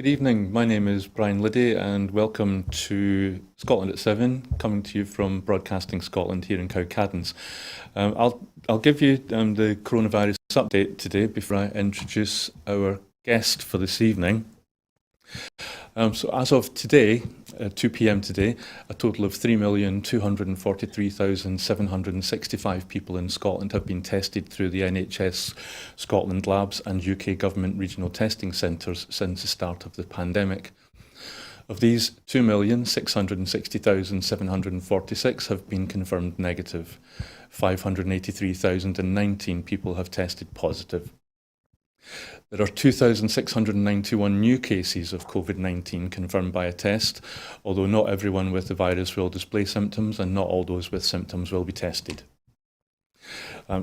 Good evening. My name is Brian Liddy, and welcome to Scotland at 7, coming to you from Broadcasting Scotland here in Cowcaddens. I'll give you the coronavirus update today before I introduce our guest for this evening. So as of today, 2 p.m. today, a total of 3,243,765 people in Scotland have been tested through the NHS Scotland labs and UK government regional testing centres since the start of the pandemic. Of these, 2,660,746 have been confirmed negative. 583,019 people have tested positive. There are 2,691 new cases of COVID-19 confirmed by a test, although not everyone with the virus will display symptoms and not all those with symptoms will be tested.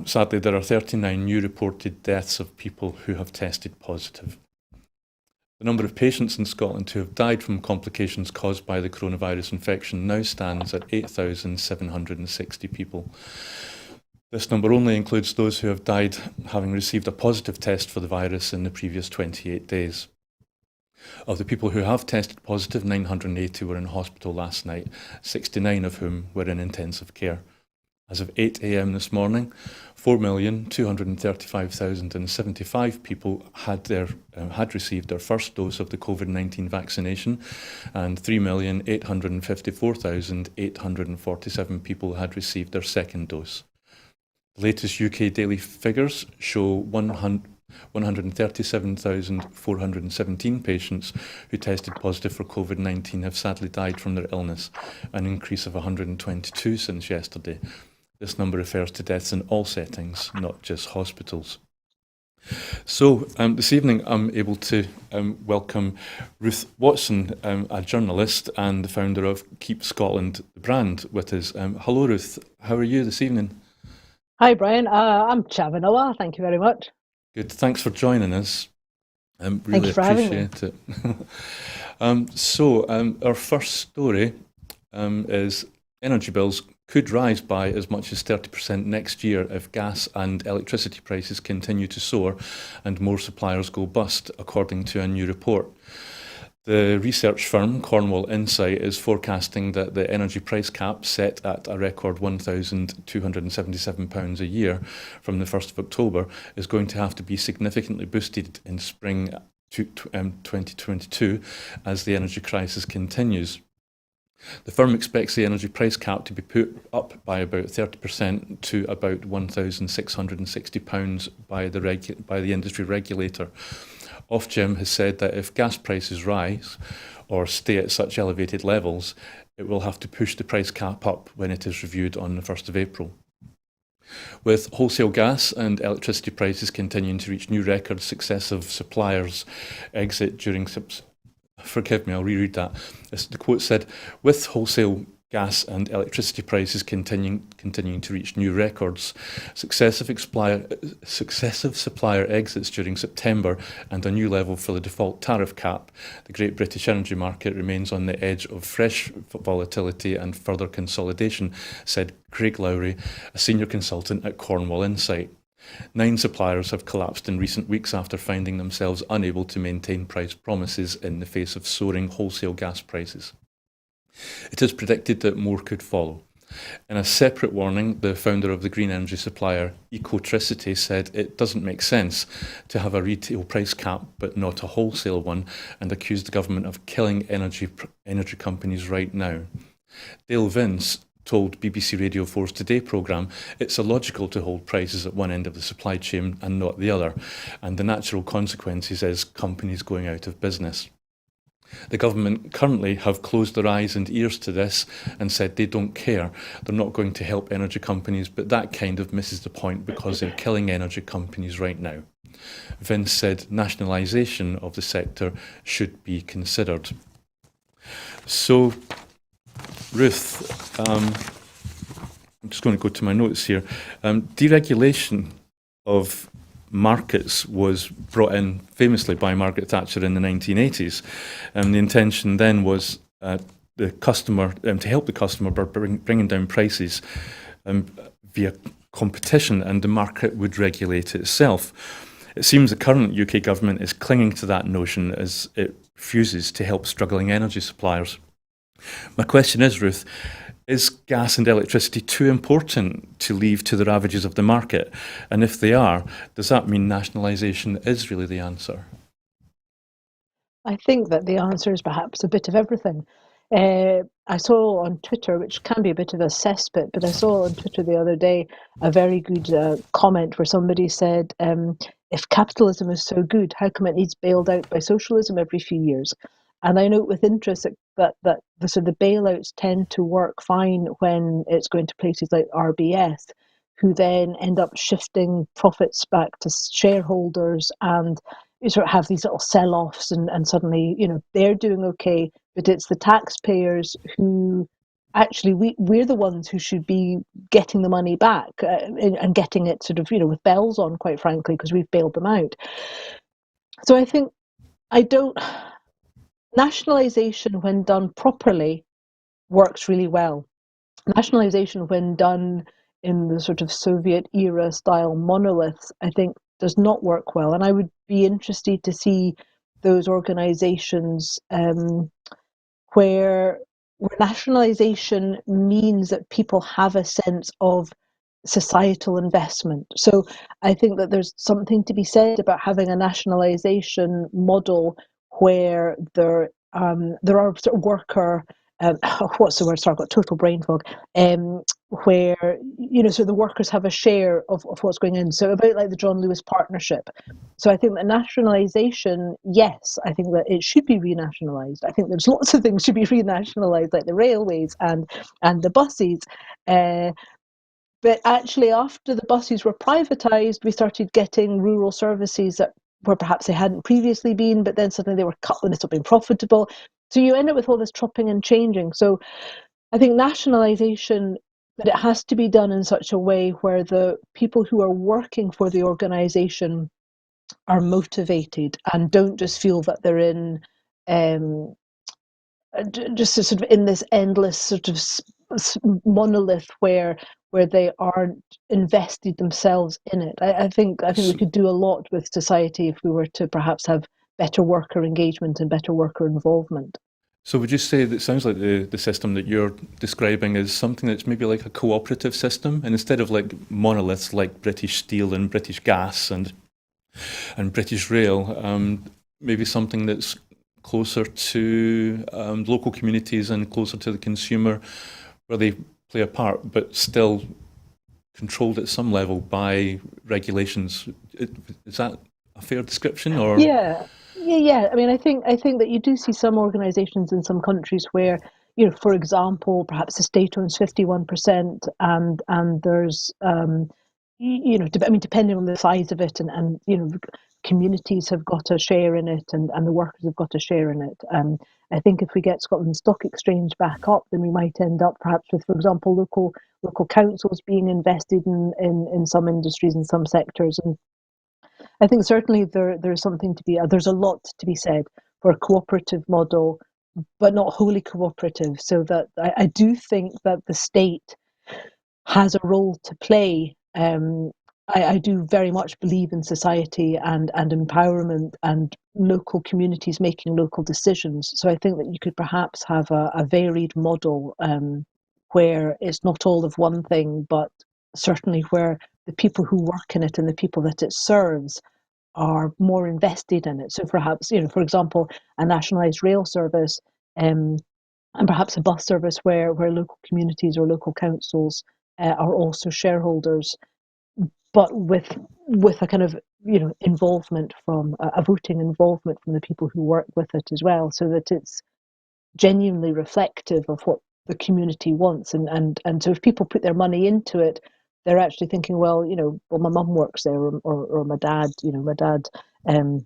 Sadly, there are 39 new reported deaths of people who have tested positive. The number of patients in Scotland who have died from complications caused by the coronavirus infection now stands at 8,760 people. This number only includes those who have died having received a positive test for the virus in the previous 28 days. Of the people who have tested positive, 980 were in hospital last night, 69 of whom were in intensive care. As of 8 a.m. this morning, 4,235,075 people had received their first dose of the COVID-19 vaccination, and 3,854,847 people had received their second dose. The latest UK daily figures show 137,417 patients who tested positive for COVID-19 have sadly died from their illness, an increase of 122 since yesterday. This number refers to deaths in all settings, not just hospitals. So this evening I'm able to welcome Ruth Watson, a journalist and the founder of Keep Scotland, the brand, with us. Hello Ruth, how are you this evening? Hi Brian, I'm Chavanoa, thank you very much. Good, thanks for joining us. Really Thank you for appreciate it. Our first story is energy bills could rise by as much as 30% next year if gas and electricity prices continue to soar and more suppliers go bust, according to a new report. The research firm Cornwall Insight is forecasting that the energy price cap, set at a record £1,277 a year from the 1st of October, is going to have to be significantly boosted in spring 2022 as the energy crisis continues. The firm expects the energy price cap to be put up by about 30% to about £1,660 by the industry regulator. Ofgem has said that if gas prices rise or stay at such elevated levels, it will have to push the price cap up when it is reviewed on the 1st of April. With wholesale gas and electricity prices continuing to reach new records, successive suppliers exit during... Forgive me, I'll reread that. The quote said, with wholesale gas and electricity prices continuing to reach new records, successive supplier exits during September and a new level for the default tariff cap, the Great British energy market remains on the edge of fresh volatility and further consolidation, said Craig Lowry, a senior consultant at Cornwall Insight. 9 suppliers have collapsed in recent weeks after finding themselves unable to maintain price promises in the face of soaring wholesale gas prices. It is predicted that more could follow. In a separate warning, the founder of the green energy supplier Ecotricity said it doesn't make sense to have a retail price cap but not a wholesale one, and accused the government of killing energy companies right now. Dale Vince told BBC Radio 4's Today programme it's illogical to hold prices at one end of the supply chain and not the other, and the natural consequences is companies going out of business. The government currently have closed their eyes and ears to this and said they don't care. They're not going to help energy companies, but that kind of misses the point because they're killing energy companies right now. Vince said nationalisation of the sector should be considered. So, Ruth, I'm just going to go to my notes here. Deregulation of markets was brought in famously by Margaret Thatcher in the 1980s, and the intention then was the customer to help the customer by bringing down prices via competition, and the market would regulate itself. It seems the current UK government is clinging to that notion as it refuses to help struggling energy suppliers. My question is, Ruth, is gas and electricity too important to leave to the ravages of the market? And if they are, does that mean nationalisation is really the answer? I think that the answer is perhaps a bit of everything. I saw on Twitter, which can be a bit of a cesspit, but I saw on Twitter the other day a very good comment where somebody said, if capitalism is so good, how come it needs bailed out by socialism every few years? And I note with interest that the bailouts tend to work fine when it's going to places like RBS, who then end up shifting profits back to shareholders, and you sort of have these little sell-offs, and suddenly, they're doing okay, but it's the taxpayers who actually we're the ones who should be getting the money back, and getting it sort of, with bells on, quite frankly, because we've bailed them out. So I think I don't nationalisation, when done properly, works really well. Nationalisation, when done in the sort of Soviet era style monoliths, I think does not work well. And I would be interested to see those organisations where nationalisation means that people have a sense of societal investment. So I think that there's something to be said about having a nationalisation model where there are sort of worker, what's the word? Sorry, I've got total brain fog. Where so the workers have a share of what's going in. So about like the John Lewis Partnership. So I think that nationalisation, yes, I think that it should be renationalised. I think there's lots of things should be renationalised, like the railways and the buses. But actually, after the buses were privatised, we started getting rural services that where perhaps they hadn't previously been, but then suddenly they were cut when they stopped being profitable. So you end up with all this chopping and changing. So I think nationalisation, but it has to be done in such a way where the people who are working for the organisation are motivated and don't just feel that they're in just sort of in this endless sort of monolith where they aren't invested themselves in it. I think we could do a lot with society if we were to perhaps have better worker engagement and better worker involvement. So would you say that it sounds like the system that you're describing is something that's maybe like a cooperative system, and instead of like monoliths like British Steel and British Gas and British Rail, maybe something that's closer to local communities and closer to the consumer, where they play a part, but still controlled at some level by regulations. Is that a fair description, or? Yeah. I mean, I think that you do see some organisations in some countries where, for example, perhaps the state owns 51%, and there's I mean, depending on the size of it, and communities have got a share in it, and the workers have got a share in it. I think if we get Scotland Stock Exchange back up, then we might end up perhaps with, for example, local councils being invested in some industries and some sectors. And I think certainly there's something to be there's a lot to be said for a cooperative model, but not wholly cooperative. So that I do think that the state has a role to play. I do very much believe in society and empowerment and local communities making local decisions. So I think that you could perhaps have a varied model, where it's not all of one thing, but certainly where the people who work in it and the people that it serves are more invested in it. So perhaps, for example, a nationalised rail service, and perhaps a bus service where local communities or local councils are also shareholders, but with a kind of involvement from a voting involvement from the people who work with it as well, so that it's genuinely reflective of what the community wants. And so if people put their money into it, they're actually thinking, well, my mum works there, or my dad, um,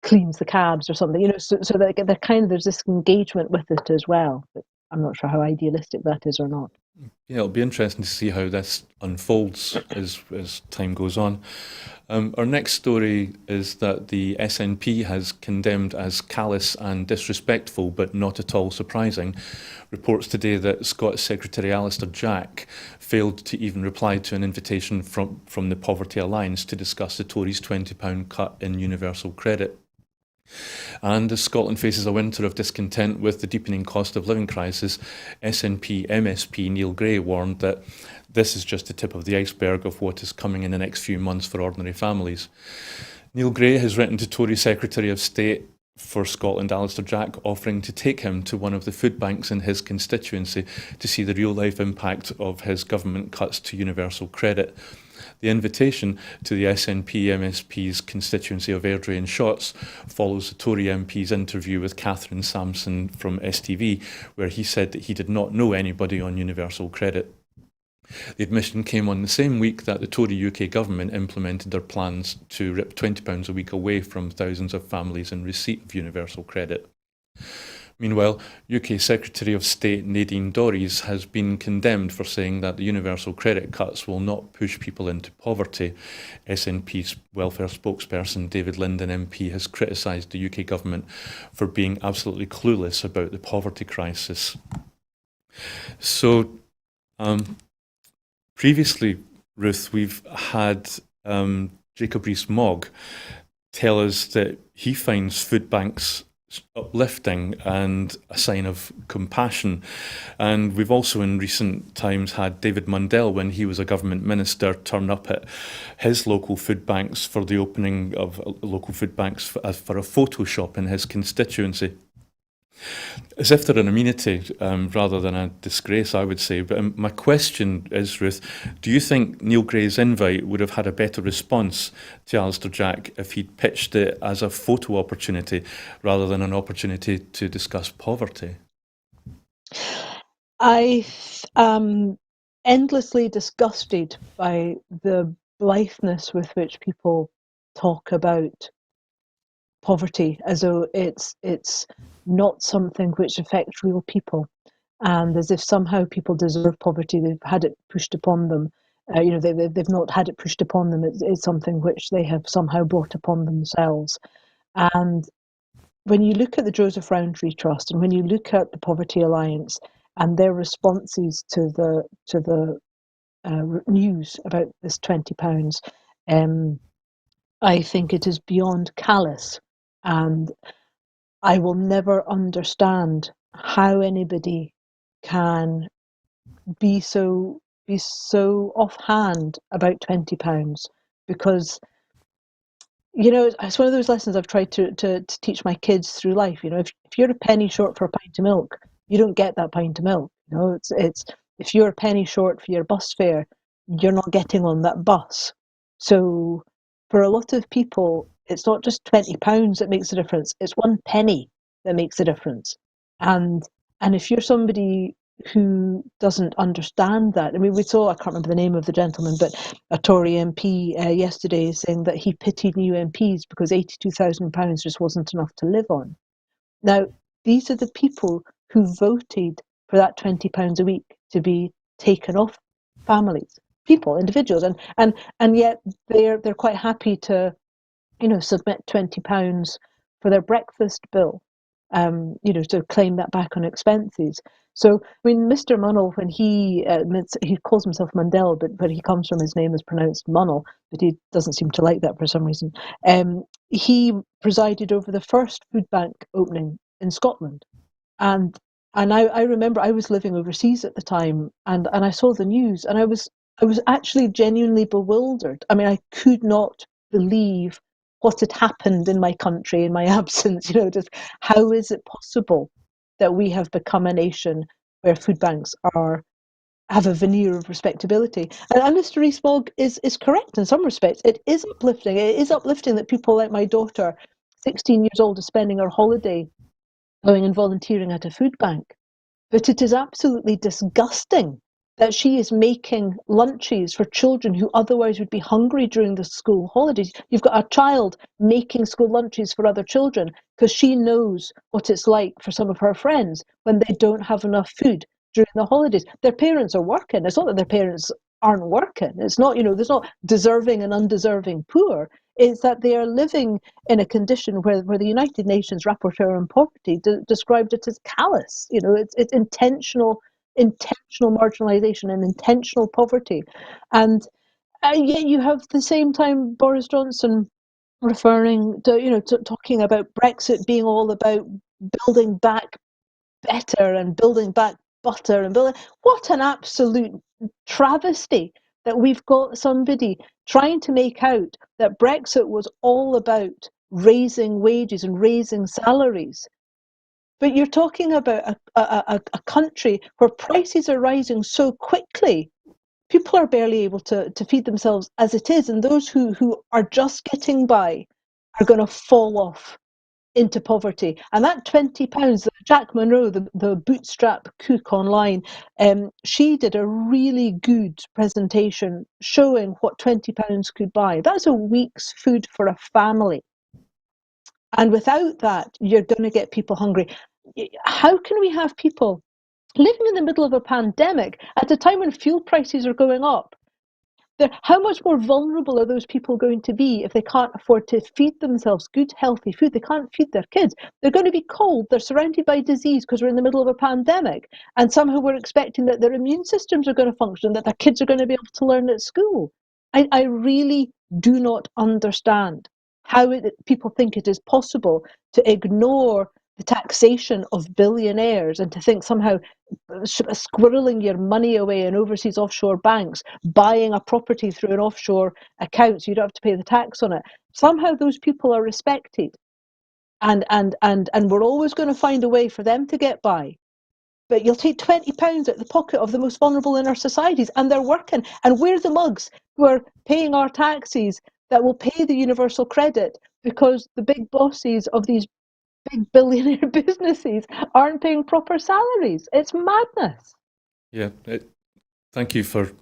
cleans the cabs or something, so that they're kind of, there's this engagement with it as well. But I'm not sure how idealistic that is or not. Yeah, it'll be interesting to see how this unfolds as time goes on. Our next story is that the SNP has condemned as callous and disrespectful, but not at all surprising, reports today that Scots Secretary Alistair Jack failed to even reply to an invitation from the Poverty Alliance to discuss the Tories' £20 cut in universal credit. And as Scotland faces a winter of discontent with the deepening cost of living crisis, SNP MSP Neil Gray warned that this is just the tip of the iceberg of what is coming in the next few months for ordinary families. Neil Gray has written to Tory Secretary of State for Scotland, Alistair Jack, offering to take him to one of the food banks in his constituency to see the real-life impact of his government cuts to universal credit. The invitation to the SNP MSP's constituency of Airdrie and Shotts follows the Tory MP's interview with Catherine Sampson from STV, where he said that he did not know anybody on universal credit. The admission came on the same week that the Tory UK government implemented their plans to rip £20 a week away from thousands of families in receipt of universal credit. Meanwhile, UK Secretary of State Nadine Dorries has been condemned for saying that the universal credit cuts will not push people into poverty. SNP's welfare spokesperson David Linden MP has criticised the UK government for being absolutely clueless about the poverty crisis. So, previously, Ruth, we've had Jacob Rees-Mogg tell us that he finds food banks uplifting and a sign of compassion. And we've also in recent times had David Mundell, when he was a government minister, turn up at his local food banks for the opening of local food banks for a photo shop in his constituency. As if they're an amenity rather than a disgrace, I would say. But my question is, Ruth, do you think Neil Gray's invite would have had a better response to Alistair Jack if he'd pitched it as a photo opportunity rather than an opportunity to discuss poverty? I am endlessly disgusted by the blitheness with which people talk about poverty as though it's not something which affects real people, and as if somehow people deserve poverty. They've had it pushed upon them. They've not had it pushed upon them. It's something which they have somehow brought upon themselves. And when you look at the Joseph Rowntree Trust, and when you look at the Poverty Alliance and their responses to the news about this £20, I think it is beyond callous, and I will never understand how anybody can be so offhand about £20, because it's one of those lessons I've tried to teach my kids through life. If you're a penny short for a pint of milk, you don't get that pint of milk. It's if you're a penny short for your bus fare, you're not getting on that bus. So for a lot of people, it's not just £20 that makes a difference, it's one penny that makes a difference. And if you're somebody who doesn't understand that, I mean, we saw, I can't remember the name of the gentleman, but a Tory MP yesterday saying that he pitied new MPs because £82,000 just wasn't enough to live on. Now, these are the people who voted for that £20 a week to be taken off families, individuals, and yet they're quite happy to, submit £20 for their breakfast bill, to claim that back on expenses. So, I mean, Mr. Munnell, when he admits, he calls himself Mundell, but he comes from, his name is pronounced Munnell, but he doesn't seem to like that for some reason. He presided over the first food bank opening in Scotland, and I remember I was living overseas at the time, and I saw the news, and I was actually genuinely bewildered. I mean, I could not believe what had happened in my country in my absence. Just how is it possible that we have become a nation where food banks have a veneer of respectability? And Mr. Rees-Mogg is correct in some respects. It is uplifting. It is uplifting that people like my daughter, 16 years old, is spending her holiday going and volunteering at a food bank. But it is absolutely disgusting that she is making lunches for children who otherwise would be hungry during the school holidays. You've got a child making school lunches for other children because she knows what it's like for some of her friends when they don't have enough food during the holidays. Their parents are working. It's not that their parents aren't working. It's not, there's not deserving and undeserving poor. It's that they are living in a condition where the United Nations Rapporteur on Poverty described it as callous. It's intentional marginalisation and intentional poverty. And yet you have, at the same time, Boris Johnson referring to, talking about Brexit being all about building back better and building back butter and building. What an absolute travesty that we've got somebody trying to make out that Brexit was all about raising wages and raising salaries. But you're talking about a country where prices are rising so quickly, people are barely able to feed themselves as it is, and those who are just getting by are going to fall off into poverty. And that £20, Jack Monroe, the bootstrap cook online, she did a really good presentation showing what £20 could buy. That's a week's food for a family. And without that, you're going to get people hungry. How can we have people living in the middle of a pandemic at a time when fuel prices are going up? How much more vulnerable are those people going to be if they can't afford to feed themselves good, healthy food? They can't feed their kids. They're going to be cold. They're surrounded by disease because we're in the middle of a pandemic. And somehow we're expecting that their immune systems are going to function, that their kids are going to be able to learn at school. I really do not understand how people think it is possible to ignore the taxation of billionaires and to think somehow squirreling your money away in overseas offshore banks, buying a property through an offshore account so you don't have to pay the tax on it. Somehow those people are respected. And we're always going to find a way for them to get by. But you'll take £20 out of the pocket of the most vulnerable in our societies, and they're working. And we're the mugs who are paying our taxes that will pay the universal credit because the big bosses of these big billionaire businesses aren't paying proper salaries. It's madness. Yeah, thank you for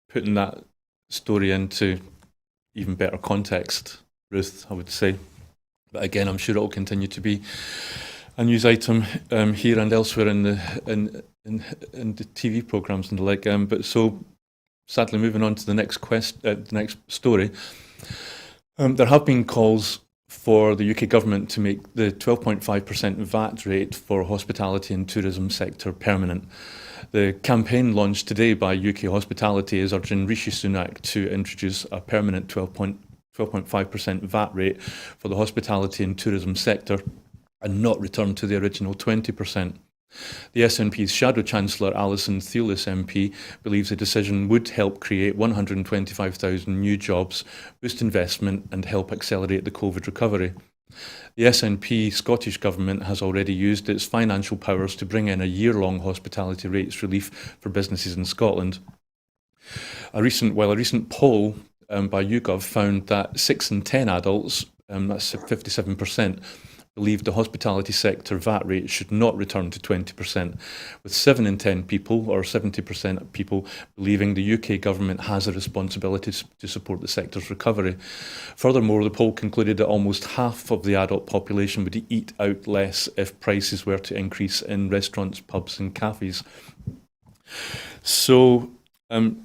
putting that story into even better context, Ruth, I would say. But again, I'm sure it will continue to be a news item here and elsewhere in the TV programs and the like. But so, sadly, moving on to the next the next story. There have been calls for the UK government to make the 12.5% VAT rate for hospitality and tourism sector permanent. The campaign launched today by UK Hospitality is urging Rishi Sunak to introduce a permanent 12.5% VAT rate for the hospitality and tourism sector and not return to the original 20%. The SNP's Shadow Chancellor Alison Thewlis MP believes the decision would help create 125,000 new jobs, boost investment and help accelerate the COVID recovery. The SNP Scottish Government has already used its financial powers to bring in a year-long hospitality rates relief for businesses in Scotland. A recent poll by YouGov found that 6 in 10 adults, that's 57%, believed the hospitality sector VAT rate should not return to 20%, with 7 in 10 people, or 70% of people, believing the UK government has a responsibility to support the sector's recovery. Furthermore, the poll concluded that almost half of the adult population would eat out less if prices were to increase in restaurants, pubs and cafes. So, no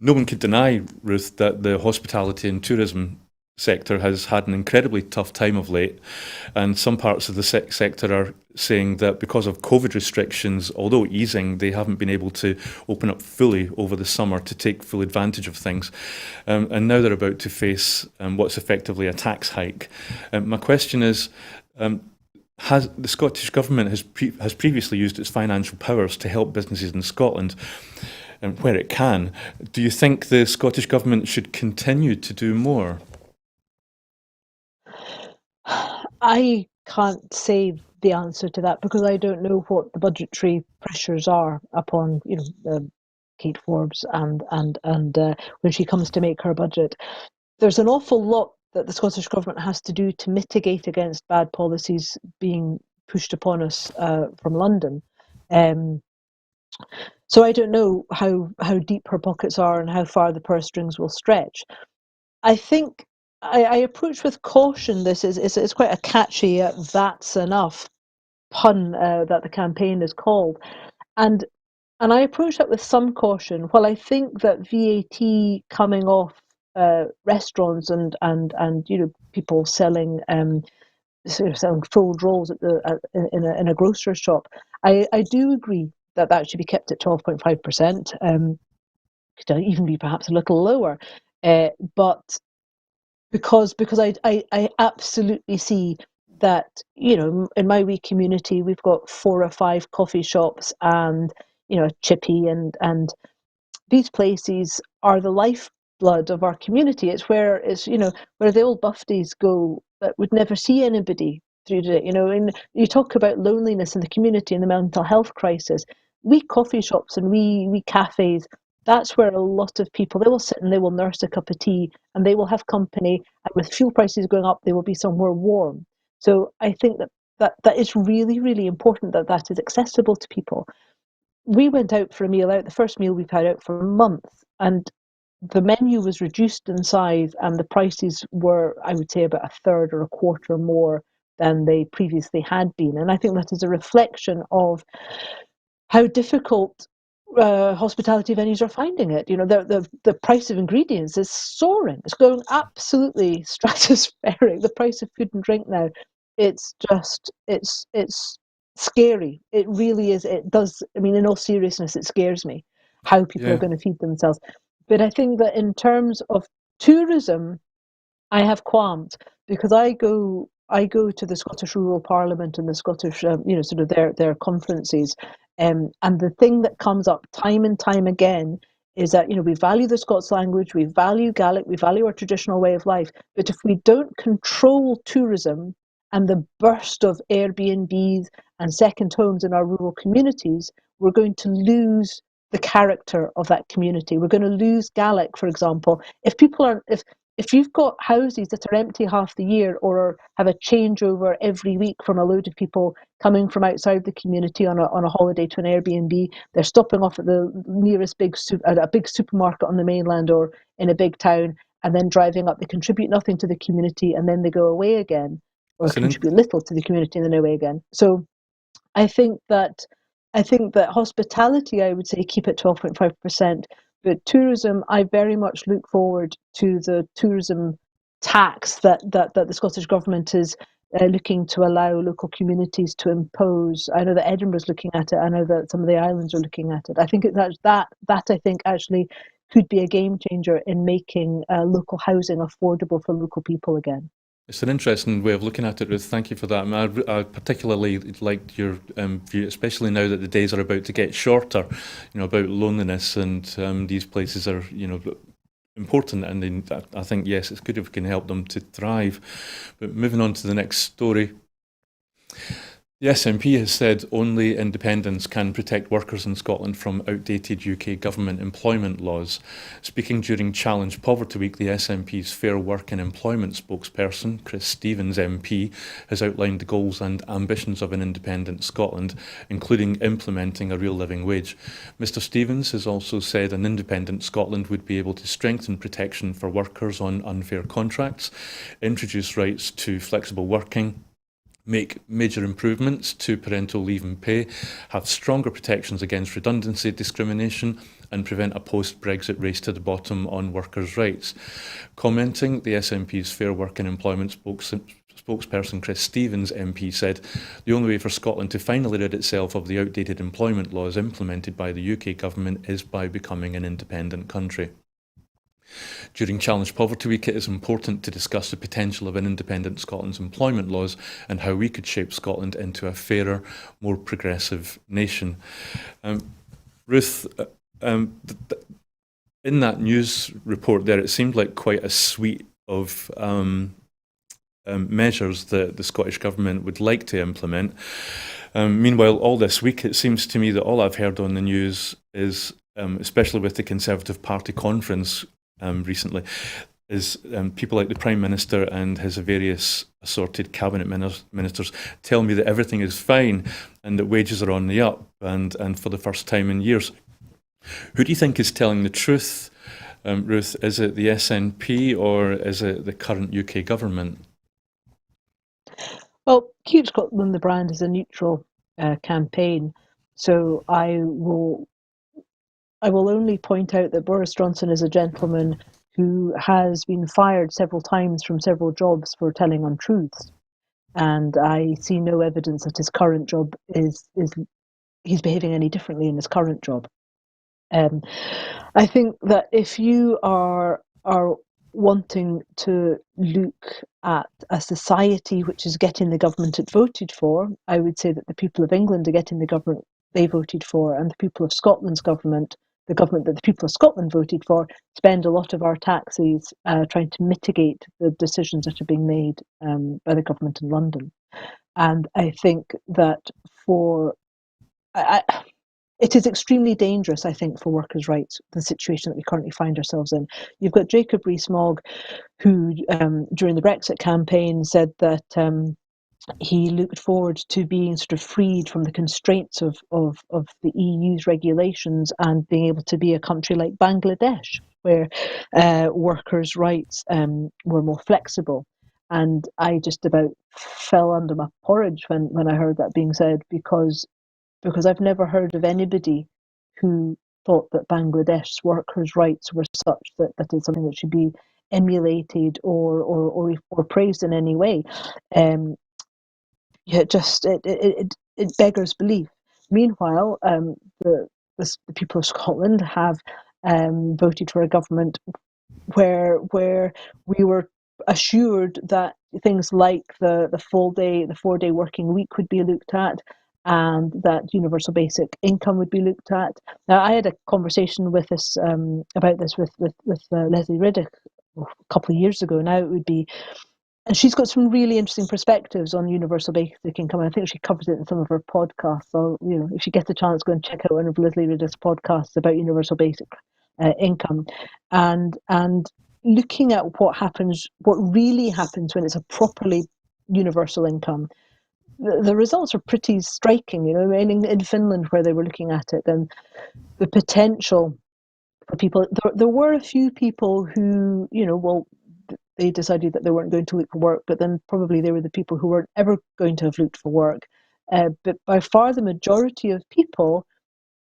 one could deny, Ruth, that the hospitality and tourism sector has had an incredibly tough time of late, and some parts of the sector are saying that because of COVID restrictions, although easing, they haven't been able to open up fully over the summer to take full advantage of things. And now they're about to face what's effectively a tax hike. My question is, has the Scottish Government has previously used its financial powers to help businesses in Scotland where it can. Do you think the Scottish Government should continue to do more? I can't say the answer to that because I don't know what the budgetary pressures are upon Kate Forbes and when she comes to make her budget. There's an awful lot that the Scottish Government has to do to mitigate against bad policies being pushed upon us from London. So I don't know how deep her pockets are and how far the purse strings will stretch. I think I approach with caution. This is quite a catchy "that's enough" pun that the campaign is called, and I approach that with some caution. While I think that VAT coming off restaurants and people selling sort of selling filled rolls in a grocer's shop, I do agree that that should be kept at 12.5%. Could even be perhaps a little lower, but because I absolutely see that, in my wee community we've got 4 or 5 coffee shops and, a chippy, and these places are the lifeblood of our community. It's where the old bufties go that would never see anybody through the day. And you talk about loneliness in the community and the mental health crisis. We coffee shops and we cafes, that's where a lot of people, they will sit and they will nurse a cup of tea and they will have company, and with fuel prices going up they will be somewhere warm. So I think that is really, really important, that is accessible to people. We went out for a meal out, the first meal we've had out for months, and the menu was reduced in size and the prices were, I would say, about a third or a quarter more than they previously had been. And I think that is a reflection of how difficult hospitality venues are finding it. The price of ingredients is soaring. It's going absolutely stratospheric. The price of food and drink now, it's scary. It really is. It does. I mean, in all seriousness, it scares me how people are Yeah. going to feed themselves. But I think that in terms of tourism, I have qualms because I go to the Scottish Rural Parliament and the Scottish, sort of their conferences, and the thing that comes up time and time again is that, we value the Scots language, we value Gaelic, we value our traditional way of life, but if we don't control tourism and the burst of Airbnbs and second homes in our rural communities, we're going to lose the character of that community. We're going to lose Gaelic, for example. If you've got houses that are empty half the year or have a changeover every week from a load of people coming from outside the community on a holiday to an Airbnb, they're stopping off at the nearest at a big supermarket on the mainland or in a big town, and then driving up. They contribute nothing to the community, and then they go away again, or It's an in- contribute little to the community and then away again. So I think that I think that hospitality, I would say, keep it 12.5%, but tourism, I very much look forward to the tourism tax that the Scottish government is looking to allow local communities to impose. I know that Edinburgh's looking at it. I know that some of the islands are looking at it. I think that I think actually could be a game changer in making local housing affordable for local people again. It's an interesting way of looking at it, Ruth. Thank you for that. I particularly liked your view, especially now that the days are about to get shorter. About loneliness, and these places are, important, and I think yes, it's good if we can help them to thrive. But moving on to the next story. The SNP has said only independents can protect workers in Scotland from outdated UK government employment laws. Speaking during Challenge Poverty Week, the SNP's Fair Work and Employment spokesperson, Chris Stevens MP, has outlined the goals and ambitions of an independent Scotland, including implementing a real living wage. Mr Stevens has also said an independent Scotland would be able to strengthen protection for workers on unfair contracts, introduce rights to flexible working, make major improvements to parental leave and pay, have stronger protections against redundancy discrimination, and prevent a post-Brexit race to the bottom on workers' rights. Commenting, the SNP's Fair Work and Employment spokesperson Chris Stevens MP said the only way for Scotland to finally rid itself of the outdated employment laws implemented by the UK government is by becoming an independent country. During Challenge Poverty Week, it is important to discuss the potential of an independent Scotland's employment laws and how we could shape Scotland into a fairer, more progressive nation. Ruth, in that news report there, it seemed like quite a suite of measures that the Scottish Government would like to implement. Meanwhile, all this week, it seems to me that all I've heard on the news is, especially with the Conservative Party conference recently, is people like the Prime Minister and his various assorted cabinet ministers tell me that everything is fine and that wages are on the up, and for the first time in years. Who do you think is telling the truth, Ruth? Is it the SNP or is it the current UK government? Well, Keep Scotland the Brand is a neutral campaign, so I will only point out that Boris Johnson is a gentleman who has been fired several times from several jobs for telling untruths, and I see no evidence that his current job is he's behaving any differently in his current job. Um, I think that if you are wanting to look at a society which is getting the government it voted for, I would say that the people of England are getting the government they voted for, and the people of Scotland's government, the government that the people of Scotland voted for, spend a lot of our taxes trying to mitigate the decisions that are being made by the government in London. And I think that it is extremely dangerous, I think, for workers' rights, the situation that we currently find ourselves in. You've got Jacob Rees-Mogg, who, during the Brexit campaign, said that he looked forward to being sort of freed from the constraints of the EU's regulations and being able to be a country like Bangladesh, where workers' rights were more flexible. And I just about fell under my porridge when I heard that being said, because I've never heard of anybody who thought that Bangladesh's workers' rights were such that is something that should be emulated or praised in any way. It beggars belief. Meanwhile, the people of Scotland have voted for a government where we were assured that things like the 4-day working week would be looked at, and that universal basic income would be looked at. Now, I had a conversation with this about this with Leslie Riddick a couple of years ago. Now it would be, and she's got some really interesting perspectives on universal basic income. I think she covers it in some of her podcasts. So, if you get a chance, go and check out one of Leslie Riddick's podcasts about universal basic income, and looking at what really happens when it's a properly universal income. The results are pretty striking. In Finland, where they were looking at it, and the potential for people. There were a few people who, they decided that they weren't going to look for work, but then probably they were the people who weren't ever going to have looked for work. But by far the majority of people,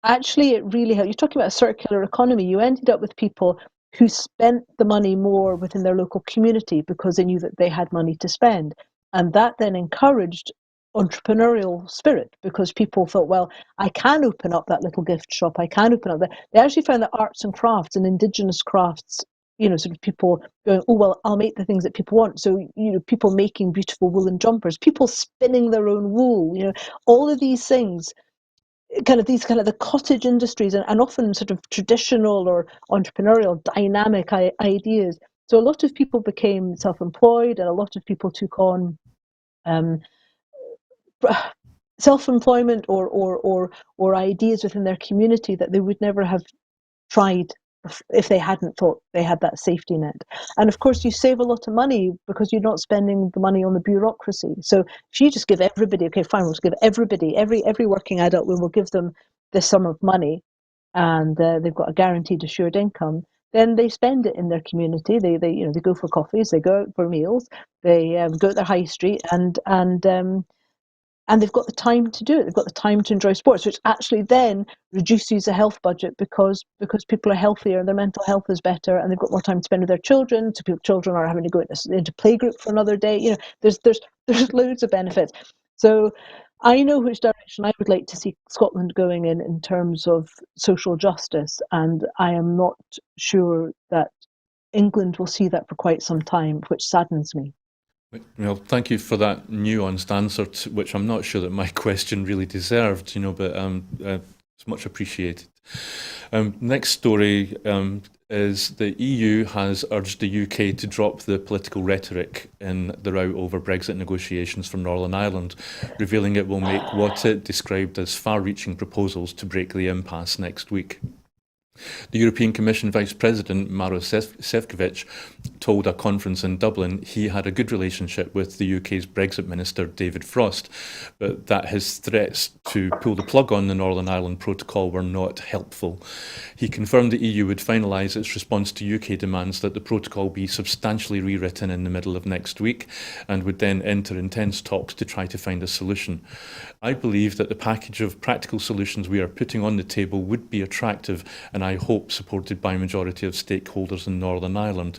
actually, it really helped. You're talking about a circular economy. You ended up with people who spent the money more within their local community because they knew that they had money to spend. And that then encouraged entrepreneurial spirit, because people thought, well, I can open up that little gift shop. I can open up that. They actually found that arts and crafts and indigenous crafts, sort of people going, oh, well, I'll make the things that people want. So, people making beautiful woolen jumpers, people spinning their own wool, all of these things, kind of the cottage industries, and often sort of traditional or entrepreneurial dynamic ideas. So a lot of people became self-employed, and a lot of people took on self-employment or ideas within their community that they would never have tried if they hadn't thought they had that safety net. And of course, you save a lot of money because you're not spending the money on the bureaucracy. So if you just give everybody, okay, fine, we'll just give everybody, every working adult, we will give them this sum of money, and they've got a guaranteed assured income. Then they spend it in their community. They go for coffees, they go out for meals, they go to their high street, and they've got the time to do it. They've got the time to enjoy sports, which actually then reduces the health budget because people are healthier and their mental health is better, and they've got more time to spend with their children. So children are having to go into playgroup for another day. There's loads of benefits. So I know which direction I would like to see Scotland going in terms of social justice, and I am not sure that England will see that for quite some time, which saddens me. Well, thank you for that nuanced answer, which I'm not sure that my question really deserved, but it's much appreciated. Next story is the EU has urged the UK to drop the political rhetoric in the row over Brexit negotiations for Northern Ireland, revealing it will make what it described as far-reaching proposals to break the impasse next week. The European Commission Vice President Maros Šefčovič told a conference in Dublin he had a good relationship with the UK's Brexit Minister David Frost, but that his threats to pull the plug on the Northern Ireland Protocol were not helpful. He confirmed the EU would finalise its response to UK demands that the protocol be substantially rewritten in the middle of next week, and would then enter intense talks to try to find a solution. I believe that the package of practical solutions we are putting on the table would be attractive, and I hope supported by a majority of stakeholders in Northern Ireland.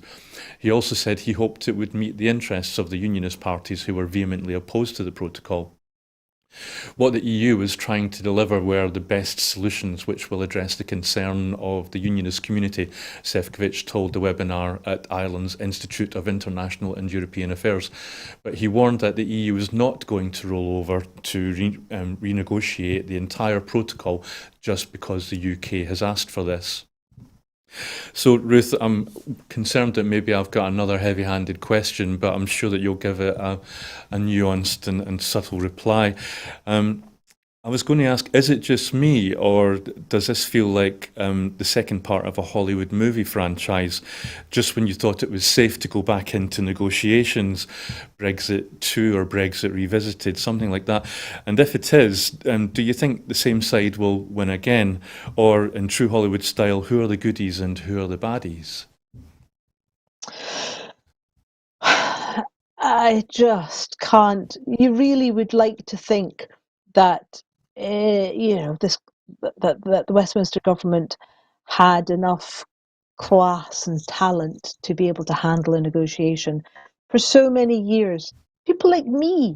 He also said he hoped it would meet the interests of the unionist parties who were vehemently opposed to the protocol. What the EU was trying to deliver were the best solutions which will address the concern of the unionist community, Sefcovic told the webinar at Ireland's Institute of International and European Affairs. But he warned that the EU is not going to roll over to renegotiate the entire protocol just because the UK has asked for this. So, Ruth, I'm concerned that maybe I've got another heavy-handed question, but I'm sure that you'll give it a nuanced and subtle reply. I was going to ask, is it just me, or does this feel like the second part of a Hollywood movie franchise? Just when you thought it was safe to go back into negotiations, Brexit 2 or Brexit Revisited, something like that. And if it is, do you think the same side will win again? Or in true Hollywood style, who are the goodies and who are the baddies? I just can't. You really would like to think that this that the Westminster government had enough class and talent to be able to handle a negotiation. For so many years, people like me,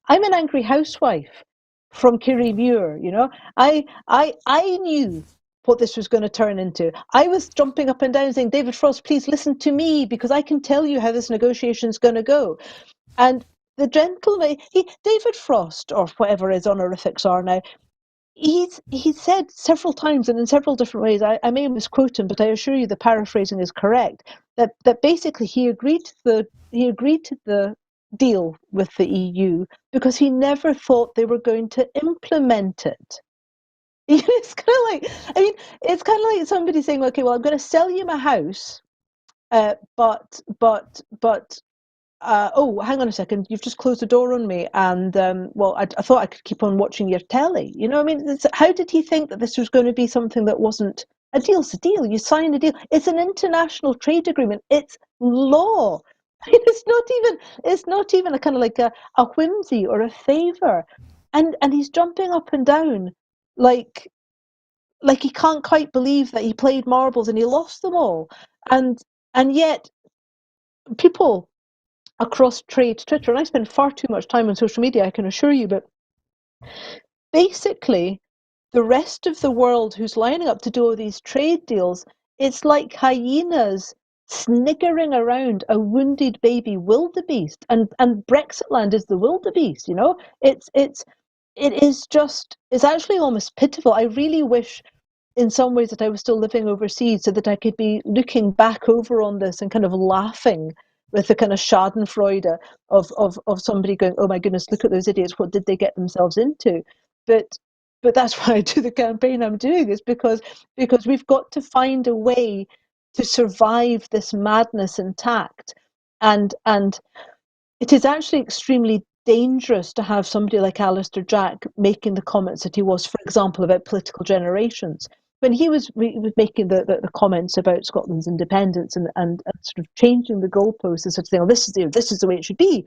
I'm an angry housewife from Kirriemuir, you know. I knew what this was going to turn into. I was jumping up and down saying, David Frost, please listen to me because I can tell you how this negotiation is going to go. And the gentleman, David Frost, or whatever his honorifics are now, he's said several times and in several different ways. I may misquote him, but I assure you the paraphrasing is correct. That basically he agreed to the deal with the EU because he never thought they were going to implement it. It's kind of like, I mean, it's kind of like somebody saying, okay, well, I'm going to sell you my house, but oh, hang on a second, you've just closed the door on me, and well, I thought I could keep on watching your telly. You know, I mean, how did he think that this was going to be something that wasn't a deal's a deal? You sign a deal. It's an international trade agreement. It's law. I mean, it's not even a kind of like a whimsy or a favor, and he's jumping up and down like he can't quite believe that he played marbles and he lost them all, and yet people across trade Twitter, and I spend far too much time on social media, I can assure you, but basically the rest of the world who's lining up to do all these trade deals, it's like hyenas sniggering around a wounded baby wildebeest, and Brexit land is the wildebeest, you know. It's actually almost pitiful. I really wish in some ways that I was still living overseas so that I could be looking back over on this and kind of laughing with the kind of schadenfreude of somebody going, oh my goodness, look at those idiots, what did they get themselves into? But that's why I do the campaign I'm doing, is because we've got to find a way to survive this madness intact. And it is actually extremely dangerous to have somebody like Alistair Jack making the comments that he was, for example, about political generations. When he was making the comments about Scotland's independence and sort of changing the goalposts and sort of saying, oh, this is the way it should be.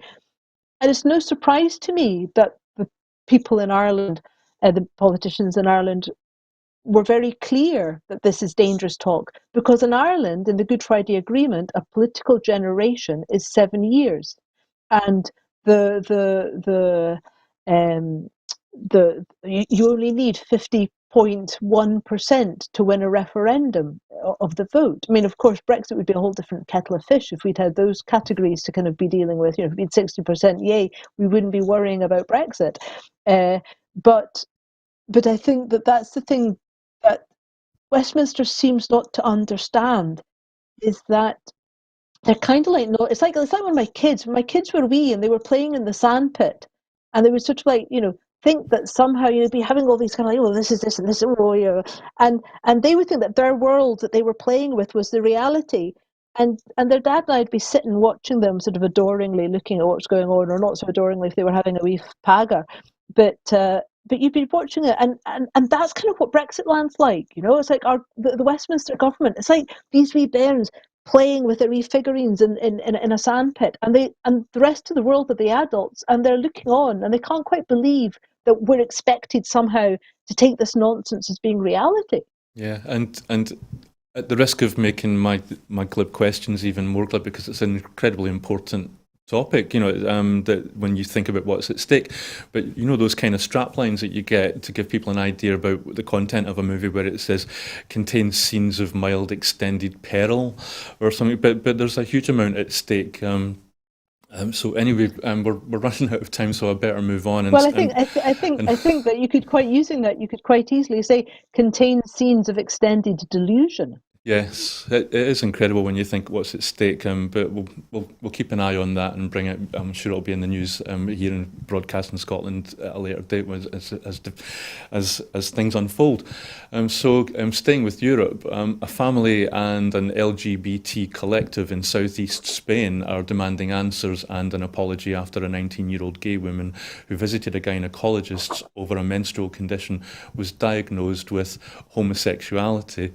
And it's no surprise to me that the people in Ireland, the politicians in Ireland, were very clear that this is dangerous talk, because in Ireland, in the Good Friday Agreement, a political generation is 7 years, and um, you only need 50.1% to win a referendum of the vote. I mean, of course, Brexit would be a whole different kettle of fish if we'd had those categories to kind of be dealing with. You know, if we'd 60% yay, we wouldn't be worrying about Brexit. But I think that that's the thing that Westminster seems not to understand, is that they're kind of like, no, it's like when my kids were wee and they were playing in the sandpit, and they would sort of like, you know, think that somehow you'd be having all these kind of like, oh, this is this and this, oh, yeah, and they would think that their world that they were playing with was the reality, and their dad and I'd be sitting watching them sort of adoringly looking at what's going on, or not so adoringly if they were having a wee paga, but you'd be watching it, and that's kind of what Brexit land's like, you know. It's like the Westminster government. It's like these wee bairns playing with their wee figurines in a sandpit, and the rest of the world are the adults, and they're looking on, and they can't quite believe that we're expected somehow to take this nonsense as being reality. Yeah, and at the risk of making my glib questions even more glib, because it's an incredibly important topic, that when you think about what's at stake. But those kind of strap lines that you get to give people an idea about the content of a movie, where it says contains scenes of mild extended peril or something. But there's a huge amount at stake. So anyway, we're running out of time, so I better move on. Well, I think that you could quite using that you could quite easily say contains scenes of extended delusion. Yes, it is incredible when you think what's at stake. But we'll keep an eye on that and bring it. I'm sure it'll be in the news here in Broadcasting Scotland at a later date as things unfold. Staying with Europe, a family and an LGBT collective in southeast Spain are demanding answers and an apology after a 19-year-old gay woman who visited a gynecologist over a menstrual condition was diagnosed with homosexuality.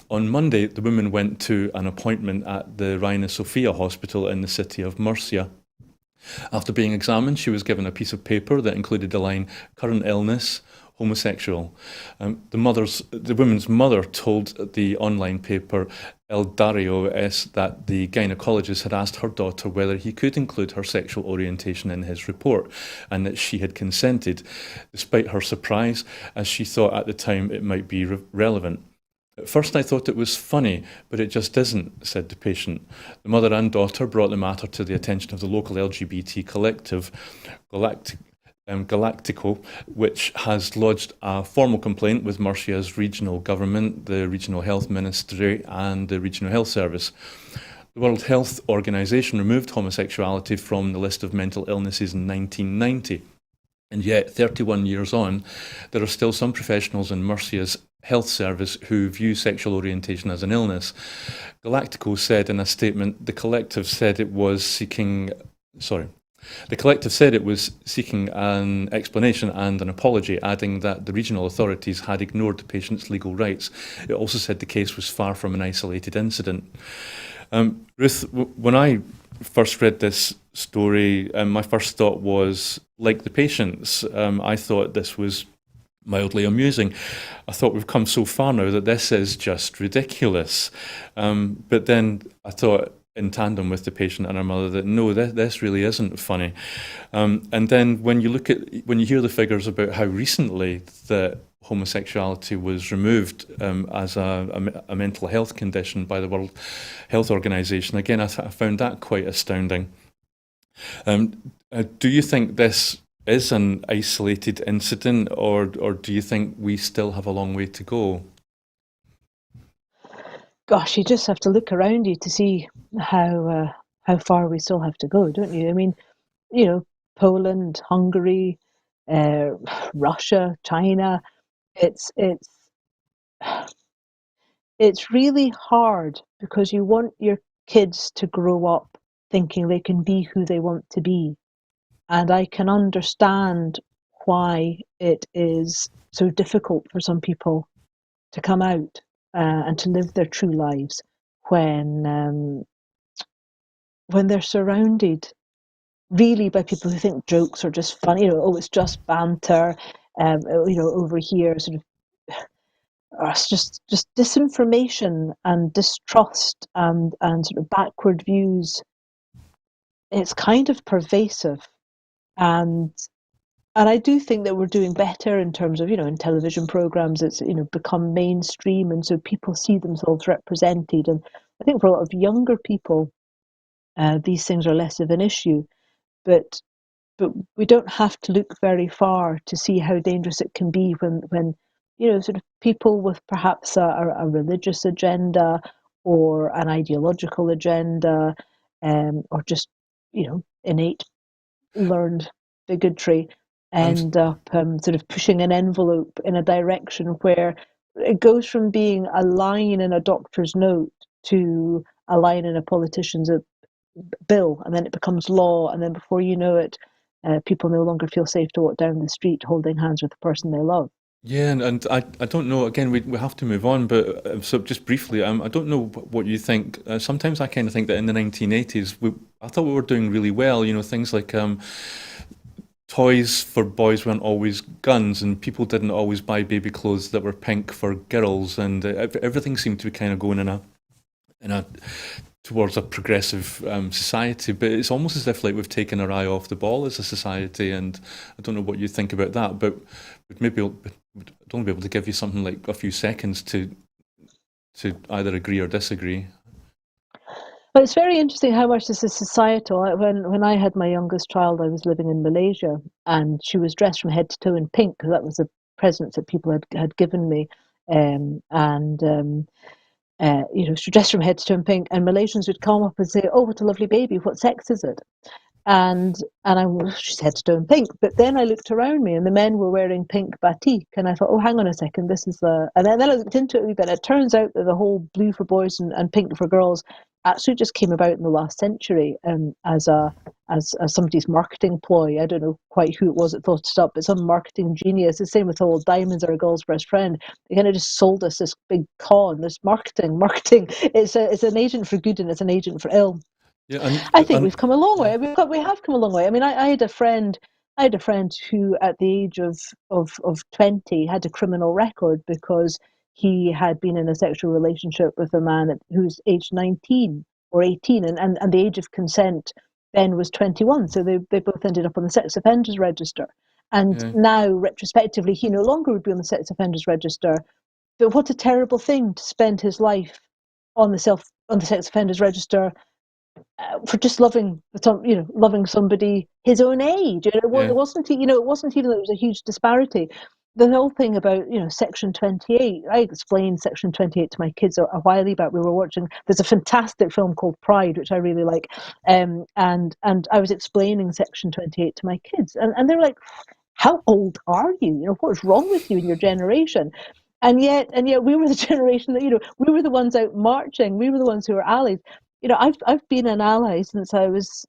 On Monday, the woman went to an appointment at the Reina Sofia Hospital in the city of Murcia. After being examined, she was given a piece of paper that included the line, "Current illness, homosexual." The woman's mother told the online paper El Diario Es that the gynecologist had asked her daughter whether he could include her sexual orientation in his report, and that she had consented, despite her surprise, as she thought at the time it might be relevant. "At first I thought it was funny, but it just isn't," said the patient. The mother and daughter brought the matter to the attention of the local LGBT collective, Galactico, which has lodged a formal complaint with Murcia's regional government, the regional health ministry and the regional health service. The World Health Organization removed homosexuality from the list of mental illnesses in 1990. And yet, 31 years on, there are still some professionals in Murcia's health service who view sexual orientation as an illness. Galactico said in a statement, the collective said it was seeking an explanation and an apology, adding that the regional authorities had ignored the patient's legal rights. It also said the case was far from an isolated incident. Ruth, when I first read this story, my first thought was, like the patients, I thought this was mildly amusing. I thought we've come so far now that this is just ridiculous. But then I thought, in tandem with the patient and her mother, that no, this really isn't funny. And then when you hear the figures about how recently that homosexuality was removed as a mental health condition by the World Health Organization, again, I found that quite astounding. Do you think this is an isolated incident, or do you think we still have a long way to go? Gosh, you just have to look around you to see how far we still have to go, don't you? I mean, Poland, Hungary, uh, Russia, China. It's it's it's really hard because you want your kids to grow up thinking they can be who they want to be. And I can understand why it is so difficult for some people to come out and to live their true lives when they're surrounded really by people who think jokes are just funny. Oh, it's just banter. Over here, sort of, it's just disinformation and distrust and sort of backward views. It's kind of pervasive, and I do think that we're doing better in terms of, in television programs, it's, become mainstream. And so people see themselves represented. And I think for a lot of younger people, these things are less of an issue. But we don't have to look very far to see how dangerous it can be when sort of people with perhaps a religious agenda or an ideological agenda, or just, innate learned bigotry, And end up sort of pushing an envelope in a direction where it goes from being a line in a doctor's note to a line in a politician's bill, and then it becomes law, and then before you know it, people no longer feel safe to walk down the street holding hands with the person they love. yeah, and I don't know. Again, we have to move on, but so just briefly, I don't know what you think. Sometimes I kind of think that in the 1980s, I thought we were doing really well. Things like toys for boys weren't always guns, and people didn't always buy baby clothes that were pink for girls, and everything seemed to be kind of going in a towards a progressive society, but it's almost as if like we've taken our eye off the ball as a society. And I don't know what you think about that, but maybe I'd only be able to give you something like a few seconds to either agree or disagree. Well, it's very interesting how much this is societal. When I had my youngest child, I was living in Malaysia, and she was dressed from head to toe in pink because that was the presents that people had given me. And she dressed from head to toe in pink, and Malaysians would come up and say, "Oh, what a lovely baby! What sex is it?" And she's head to toe in pink. But then I looked around me, and the men were wearing pink batik, and I thought, oh, hang on a second, this is the. And then I looked into it a wee bit. It turns out that the whole blue for boys and pink for girls actually just came about in the last century, as somebody's marketing ploy. I don't know quite who it was that thought it up, but some marketing genius. The same with all diamonds are a girl's best friend. They kind of just sold us this big con, this marketing. It's an agent for good and it's an agent for ill. Yeah, I think we've and come a long yeah, way. We have come a long way. I mean, I had a friend. I had a friend who, at the age of 20, had a criminal record because he had been in a sexual relationship with a man who's aged 19 or 18, and the age of consent then was 21. So they both ended up on the sex offenders register. And yeah, now, retrospectively, he no longer would be on the sex offenders register. But what a terrible thing to spend his life on the sex offenders register for just loving somebody his own age. It yeah, wasn't, it wasn't even that there was a huge disparity. The whole thing about, Section 28, I explained Section 28 to my kids a while back. We were watching, there's a fantastic film called Pride, which I really like. And I was explaining Section 28 to my kids, and they're like, how old are you? What's wrong with you and your generation? And yet we were the generation that, we were the ones out marching. We were the ones who were allies. I've been an ally since I was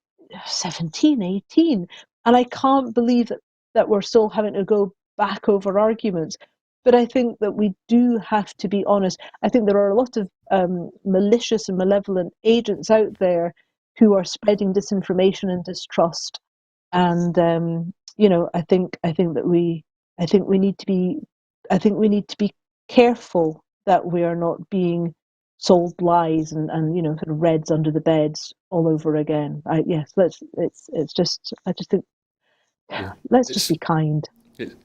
17, 18, and I can't believe that we're still having to go back over arguments. But I think that we do have to be honest. I think there are a lot of malicious and malevolent agents out there who are spreading disinformation and distrust. And I think we need to be careful that we are not being sold lies and sort of reds under the beds all over again. Yes, it's just I just think yeah. let's just It's be kind. it,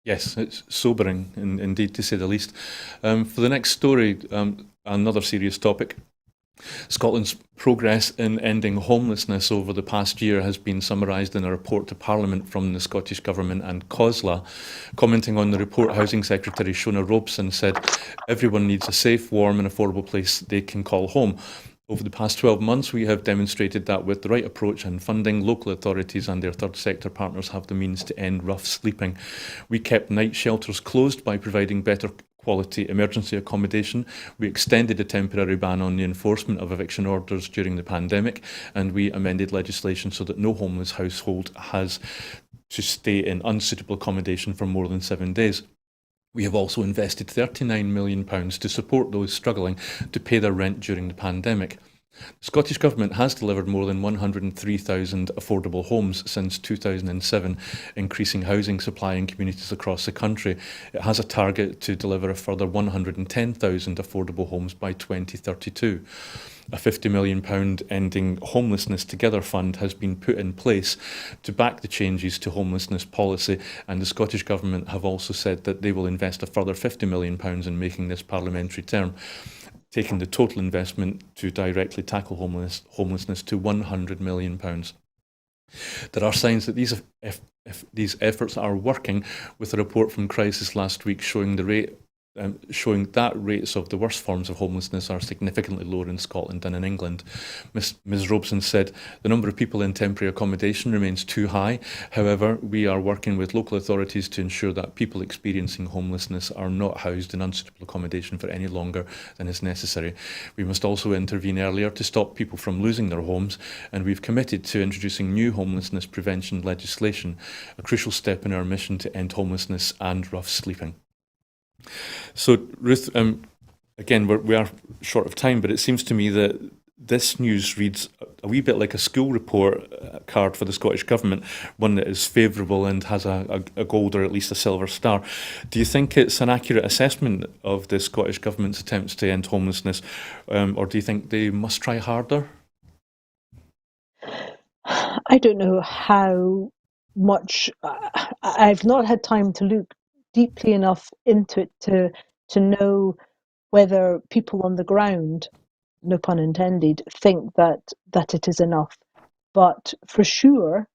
yes, it's sobering, indeed, to say the least. For the next story, another serious topic. Scotland's progress in ending homelessness over the past year has been summarised in a report to Parliament from the Scottish Government and COSLA. Commenting on the report, Housing Secretary Shona Robeson said, "Everyone needs a safe, warm and affordable place they can call home. Over the past 12 months, we have demonstrated that with the right approach and funding, local authorities and their third sector partners have the means to end rough sleeping. We kept night shelters closed by providing better quality emergency accommodation. We extended a temporary ban on the enforcement of eviction orders during the pandemic, and we amended legislation so that no homeless household has to stay in unsuitable accommodation for more than 7 days. We have also invested £39 million to support those struggling to pay their rent during the pandemic. The Scottish Government has delivered more than 103,000 affordable homes since 2007, increasing housing supply in communities across the country. It has a target to deliver a further 110,000 affordable homes by 2032. A £50 million Ending Homelessness Together fund has been put in place to back the changes to homelessness policy, and the Scottish Government have also said that they will invest a further £50 million in making this parliamentary term, taking the total investment to directly tackle homelessness to £100 million. There are signs that these efforts are working, with a report from Crisis last week showing that rates of the worst forms of homelessness are significantly lower in Scotland than in England. Ms Robeson said, "The number of people in temporary accommodation remains too high. However, we are working with local authorities to ensure that people experiencing homelessness are not housed in unsuitable accommodation for any longer than is necessary. We must also intervene earlier to stop people from losing their homes, and we've committed to introducing new homelessness prevention legislation, a crucial step in our mission to end homelessness and rough sleeping." So, Ruth, again, we are short of time, but it seems to me that This news reads a wee bit like a school report card for the Scottish Government, one that is favourable and has a gold or at least a silver star. Do you think it's an accurate assessment of the Scottish Government's attempts to end homelessness, or do you think they must try harder? I don't know how much. I've not had time to look deeply enough into it to know whether people on the ground, no pun intended, think that it is enough. But for sure,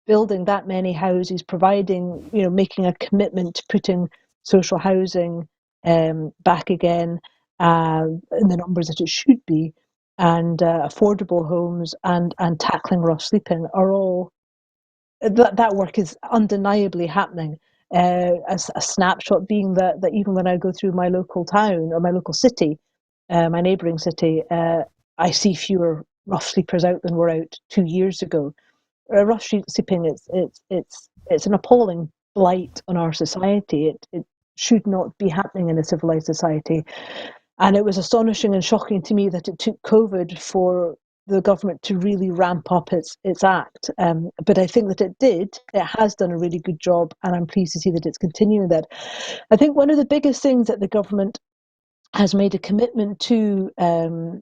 building that many houses, providing, making a commitment to putting social housing back again in the numbers that it should be, and affordable homes and tackling rough sleeping are all that work is undeniably happening. A snapshot being that even when I go through my local town or my local city, my neighbouring city, I see fewer rough sleepers out than were out 2 years ago. Rough sleeping, it's an appalling blight on our society. It should not be happening in a civilized society. And it was astonishing and shocking to me that it took COVID for the government to really ramp up its act. But I think that it did. It has done a really good job, and I'm pleased to see that it's continuing that. I think one of the biggest things that the government has made a commitment to, and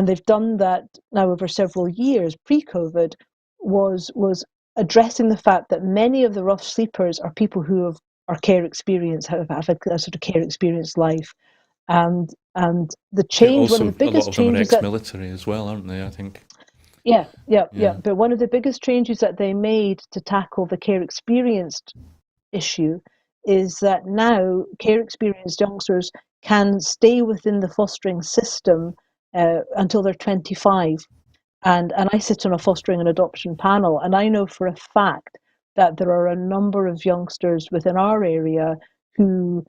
they've done that now over several years pre-COVID, was addressing the fact that many of the rough sleepers are people who are care experience, have a sort of care experience life, and the Yeah, change, one of also, the a lot biggest of them are changes that ex-military as well, aren't they? I think. yeah, yeah, yeah. Yeah. But one of the biggest changes that they made to tackle the care experienced issue is that now care experienced youngsters can stay within the fostering system until they're 25. And I sit on a fostering and adoption panel, and I know for a fact that there are a number of youngsters within our area who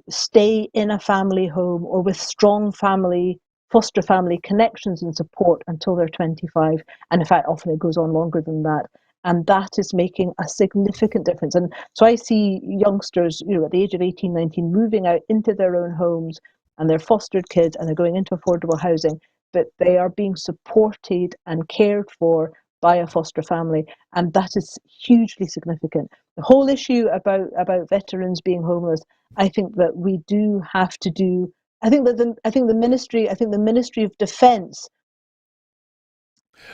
stay in a family home or with strong foster family connections and support until they're 25. And in fact, often it goes on longer than that. And that is making a significant difference. And so I see youngsters, at the age of 18, 19, moving out into their own homes, and they're fostered kids and they're going into affordable housing, but they are being supported and cared for by a foster family, and that is hugely significant. The whole issue about veterans being homeless, I think that we do have to do. I think the Ministry of Defence.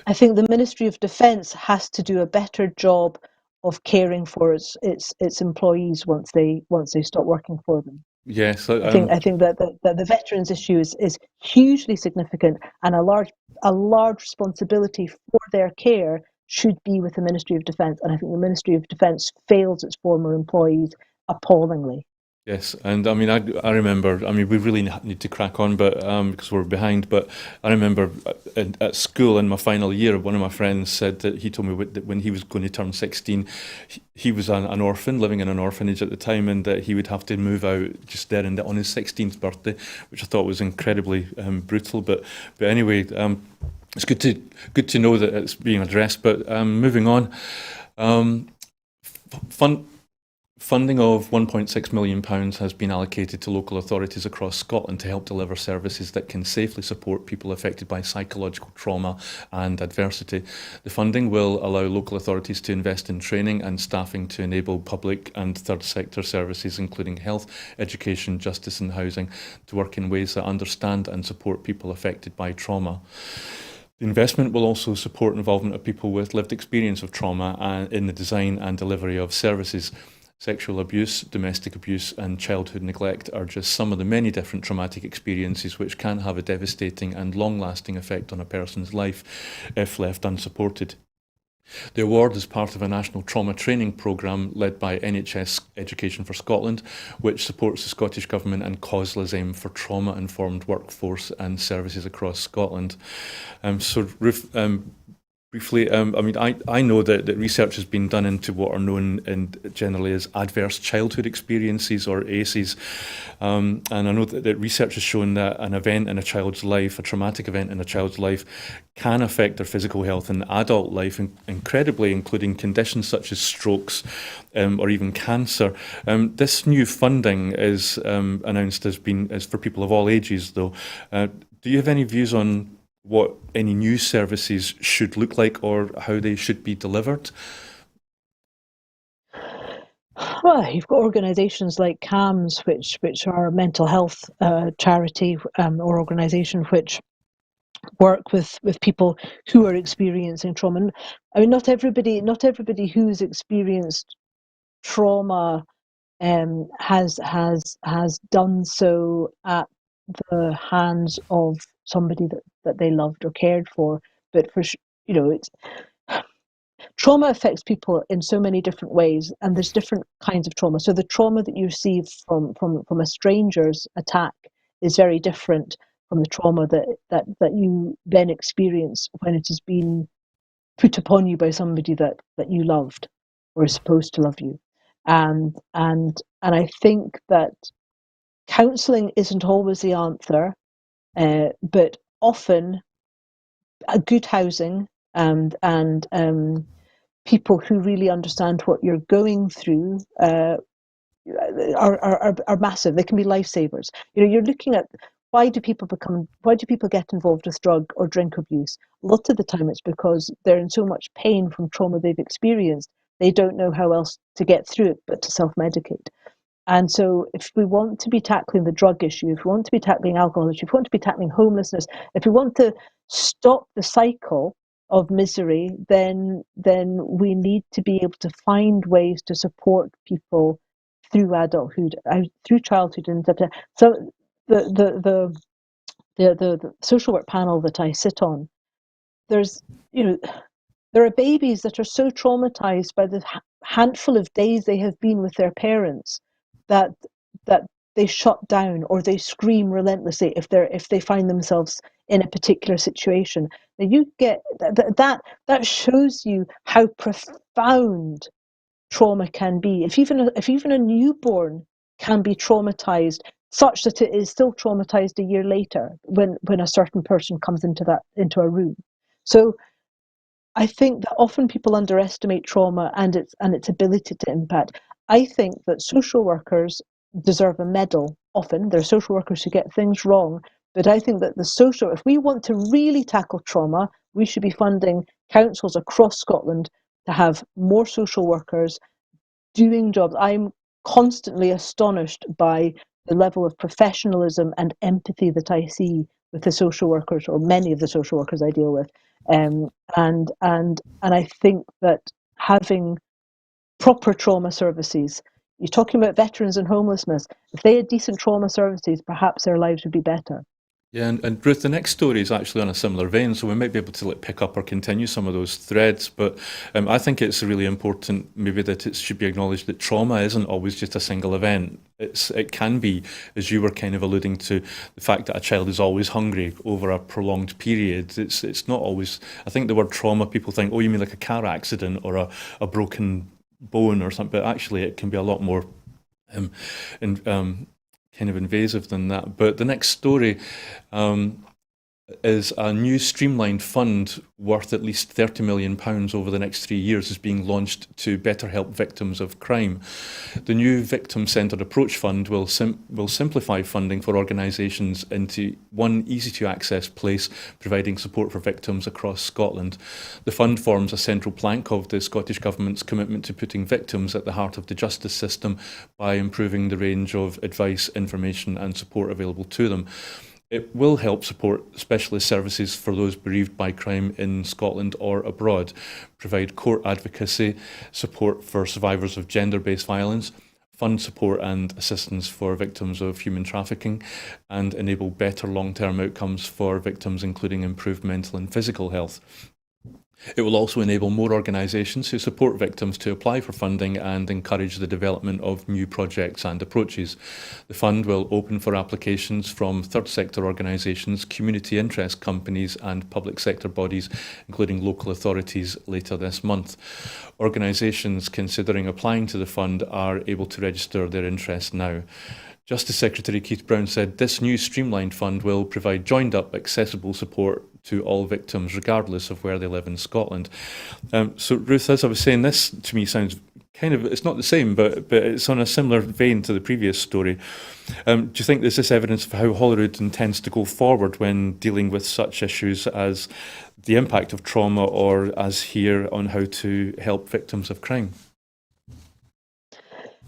I think the Ministry of Defence has to do a better job of caring for its employees once they stop working for them. Yes. I think that the veterans issue is hugely significant, and a large responsibility for their care should be with the Ministry of Defence. And I think the Ministry of Defence fails its former employees appallingly. Yes, and I mean, I remember. I mean, we really need to crack on, but because we're behind. But I remember at school in my final year, one of my friends said that he told me that when he was going to turn 16, he was an orphan living in an orphanage at the time, and that he would have to move out just there and on his 16th birthday, which I thought was incredibly brutal. But anyway, it's good to know that it's being addressed. But moving on, um, fun. Funding of £1.6 million has been allocated to local authorities across Scotland to help deliver services that can safely support people affected by psychological trauma and adversity. The funding will allow local authorities to invest in training and staffing to enable public and third sector services, including health, education, justice and housing, to work in ways that understand and support people affected by trauma. The investment will also support involvement of people with lived experience of trauma in the design and delivery of services. Sexual abuse, domestic abuse, and childhood neglect are just some of the many different traumatic experiences which can have a devastating and long-lasting effect on a person's life if left unsupported. The award is part of a national trauma training programme led by NHS Education for Scotland, which supports the Scottish Government and COSLA's aim for trauma-informed workforce and services across Scotland. So, Ruth, briefly, I mean, I know that research has been done into what are known generally as adverse childhood experiences, or ACEs. And I know that research has shown that an event in a child's life, a traumatic event in a child's life, can affect their physical health in adult life incredibly, including conditions such as strokes or even cancer. This new funding is announced as for people of all ages, though. Do you have any views on what any new services should look like or how they should be delivered? Well, you've got organisations like CAMS, which are a mental health charity or organisation which work with people who are experiencing trauma. And, I mean, not everybody who's experienced trauma has done so at the hands of somebody that they loved or cared for. But it's trauma affects people in so many different ways, and there's different kinds of trauma. So the trauma that you receive from a stranger's attack is very different from the trauma that you then experience when it has been put upon you by somebody that you loved or is supposed to love you. And I think that counselling isn't always the answer, but often a good housing and people who really understand what you're going through are massive. They can be lifesavers. You're looking at why do people get involved with drug or drink abuse? A lot of the time it's because they're in so much pain from trauma they've experienced, they don't know how else to get through it but to self-medicate. And so if we want to be tackling the drug issue, if we want to be tackling alcohol issue, if we want to be tackling homelessness, if we want to stop the cycle of misery, then we need to be able to find ways to support people through adulthood, through childhood, and so the social work panel that I sit on, there's you know there are babies that are so traumatized by the handful of days they have been with their parents that that they shut down or they scream relentlessly if they find themselves in a particular situation. Now you get that shows you how profound trauma can be. If even a newborn can be traumatized such that it is still traumatized a year later when a certain person comes into a room. So I think that often people underestimate trauma and its ability to impact. I think that social workers deserve a medal. Often there are social workers who get things wrong, but I think that if we want to really tackle trauma, we should be funding councils across Scotland to have more social workers doing jobs. I'm constantly astonished by the level of professionalism and empathy that I see with the social workers, or many of the social workers I deal with. And I think that having proper trauma services, you're talking about veterans and homelessness, if they had decent trauma services, perhaps their lives would be better. Yeah, and Ruth, the next story is actually on a similar vein, so we might be able to pick up or continue some of those threads. But I think it's really important, maybe, that it should be acknowledged that trauma isn't always just a single event. It can be, as you were kind of alluding to, the fact that a child is always hungry over a prolonged period. It's not always. I think the word trauma, people think, oh, you mean like a car accident or a broken bone or something, but actually it can be a lot more um, in, kind of invasive than that. But the next story is a new streamlined fund worth at least £30 million over the next 3 years is being launched to better help victims of crime. The new victim-centred approach fund will simplify funding for organisations into one easy-to-access place, providing support for victims across Scotland. The fund forms a central plank of the Scottish Government's commitment to putting victims at the heart of the justice system by improving the range of advice, information and support available to them. It will help support specialist services for those bereaved by crime in Scotland or abroad, provide court advocacy, support for survivors of gender-based violence, fund support and assistance for victims of human trafficking, and enable better long-term outcomes for victims, including improved mental and physical health. It will also enable more organisations who support victims to apply for funding and encourage the development of new projects and approaches. The fund will open for applications from third sector organisations, community interest companies and public sector bodies, including local authorities, later this month. Organisations considering applying to the fund are able to register their interest now. Justice Secretary Keith Brown said this new streamlined fund will provide joined-up, accessible support to all victims, regardless of where they live in Scotland. So, Ruth, as I was saying, this to me sounds kind of, it's not the same, but it's on a similar vein to the previous story. Do you think there's this evidence of how Holyrood intends to go forward when dealing with such issues as the impact of trauma, or as here on how to help victims of crime?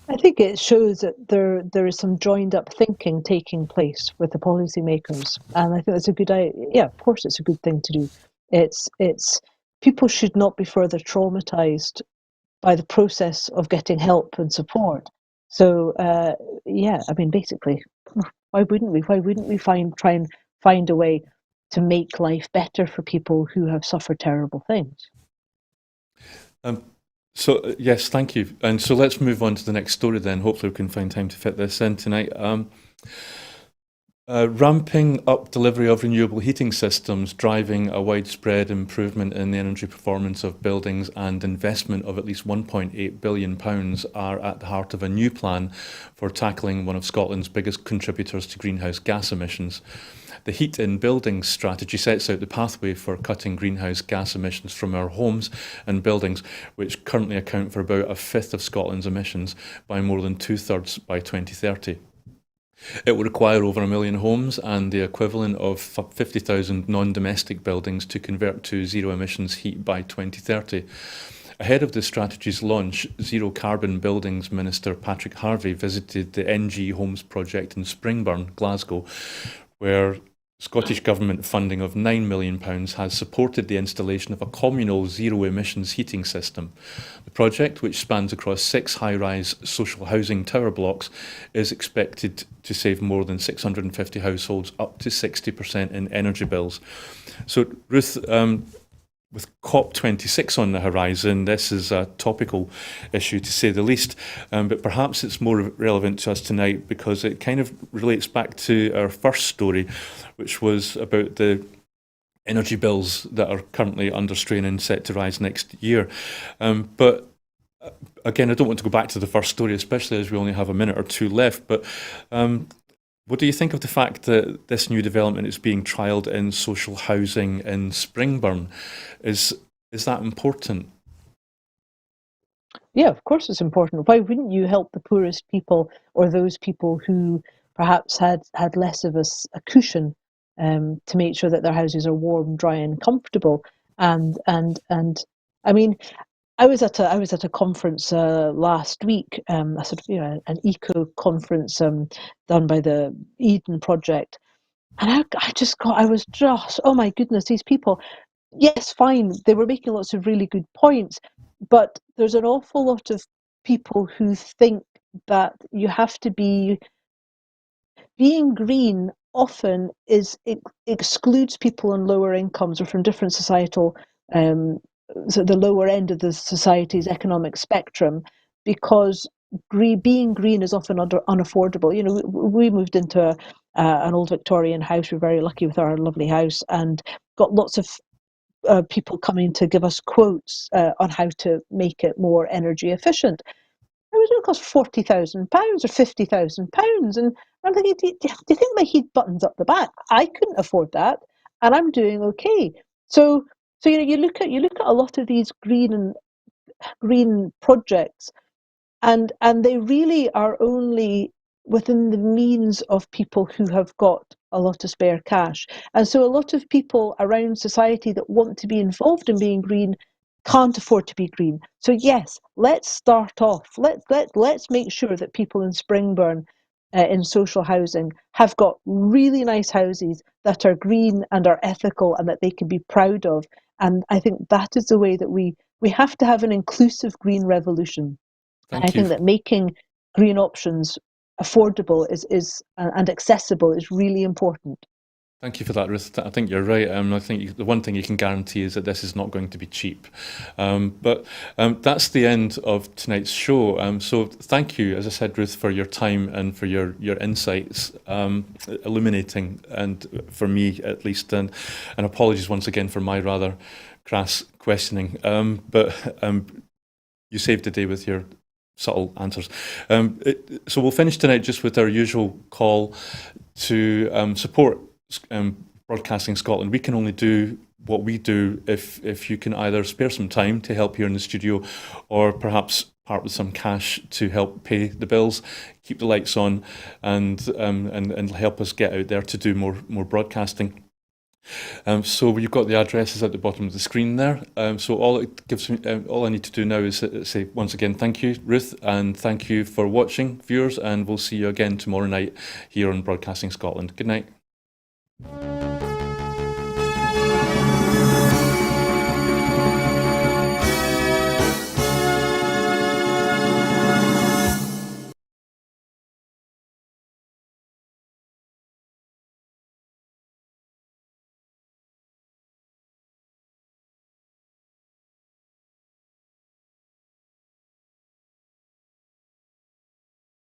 I think it shows that there is some joined up thinking taking place with the policymakers, and I think that's a good idea. Yeah, of course, it's a good thing to do. It's people should not be further traumatized by the process of getting help and support. So yeah, I mean, basically, why wouldn't we? Why wouldn't we try and find a way to make life better for people who have suffered terrible things? Um, yes, thank you. And so let's move on to the next story then. Hopefully we can find time to fit this in tonight. Ramping up delivery of renewable heating systems, driving a widespread improvement in the energy performance of buildings, and investment of at least £1.8 billion are at the heart of a new plan for tackling one of Scotland's biggest contributors to greenhouse gas emissions. The Heat in Buildings strategy sets out the pathway for cutting greenhouse gas emissions from our homes and buildings, which currently account for about a fifth of Scotland's emissions, by more than two-thirds by 2030. It will require over 1 million homes and the equivalent of 50,000 non-domestic buildings to convert to zero emissions heat by 2030. Ahead of the strategy's launch, Zero Carbon Buildings Minister Patrick Harvey visited the NG Homes project in Springburn, Glasgow, where Scottish Government funding of £9 million has supported the installation of a communal zero-emissions heating system. The project, which spans across 6 high-rise social housing tower blocks, is expected to save more than 650 households up to 60% in energy bills. So, Ruth, with COP26 on the horizon, this is a topical issue to say the least, but perhaps it's more relevant to us tonight because it kind of relates back to our first story, which was about the energy bills that are currently under strain and set to rise next year. But again, I don't want to go back to the first story, especially as we only have a minute or two left, but what do you think of the fact that this new development is being trialled in social housing in Springburn? Is that important? Yeah, of course it's important. Why wouldn't you help the poorest people, or those people who perhaps had less of a cushion, to make sure that their houses are warm, dry, and comfortable? And I mean, I was at a conference last week, a sort of, an eco conference done by the Eden Project, and I was just, oh my goodness, these people. Yes, fine, they were making lots of really good points, but there's an awful lot of people who think that you have to be being green often excludes people on lower incomes or from different societal, um, so the lower end of the society's economic spectrum, because being green is often unaffordable. We moved into an old Victorian house. We're very lucky with our lovely house, and got lots of people coming to give us quotes on how to make it more energy efficient. It was going to cost £40,000 or £50,000, and I'm thinking, do you think my heat buttons up the back? I couldn't afford that, and I'm doing okay. So, you look at a lot of these green projects, and they really are only within the means of people who have got a lot of spare cash. And so a lot of people around society that want to be involved in being green can't afford to be green. So yes, let's start off. Let's make sure that people in Springburn, in social housing, have got really nice houses that are green and are ethical and that they can be proud of. And I think that is the way that we have to have an inclusive green revolution. And I Thank you. think that making green options affordable is and accessible is really important. Thank you for that, Ruth. I think you're right. I think the one thing you can guarantee is that this is not going to be cheap. But that's the end of tonight's show. So thank you, as I said, Ruth, for your time and for your insights, illuminating, and for me at least. And apologies once again for my rather crass questioning. But you saved the day with your subtle answers. So we'll finish tonight just with our usual call to support Broadcasting Scotland. We can only do what we do, if you can either spare some time to help here in the studio, or perhaps part with some cash to help pay the bills, keep the lights on, and help us get out there to do more broadcasting. So you've got the addresses at the bottom of the screen there. So all it gives me, all I need to do now is say once again thank you, Ruth, and thank you for watching, viewers, and we'll see you again tomorrow night here on Broadcasting Scotland. Good night.